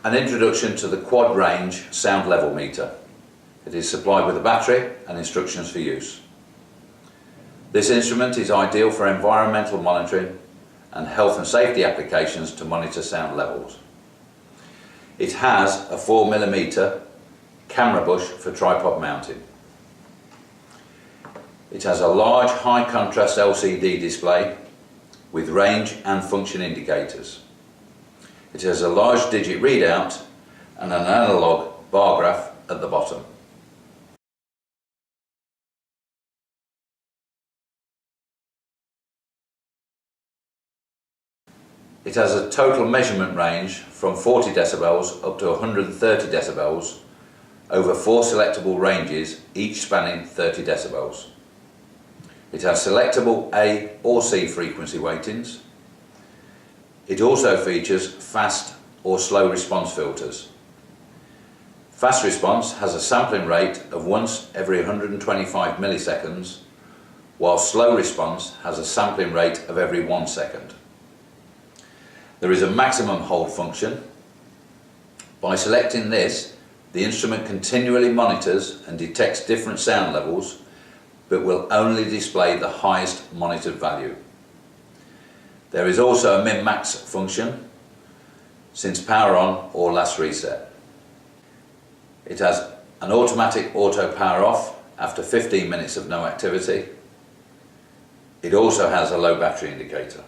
An introduction to the quad range sound level meter. It is supplied with a battery and instructions for use. This instrument is ideal for environmental monitoring and health and safety applications to monitor sound levels. It has a 4mm camera bush for tripod mounting. It has a large high contrast LCD display with range and function indicators. It has a large digit readout and an analogue bar graph at the bottom. It has a total measurement range from 40 decibels up to 130 decibels over 4 selectable ranges, each spanning 30 decibels. It has selectable A or C frequency weightings. It also features fast or slow response filters. Fast response has a sampling rate of once every 125 milliseconds, while slow response has a sampling rate of every 1 second. There is a maximum hold function. By selecting this, the instrument continually monitors and detects different sound levels, but will only display the highest monitored value. There is also a min-max function since power on or last reset. It has an automatic auto power off after 15 minutes of no activity. It also has a low battery indicator.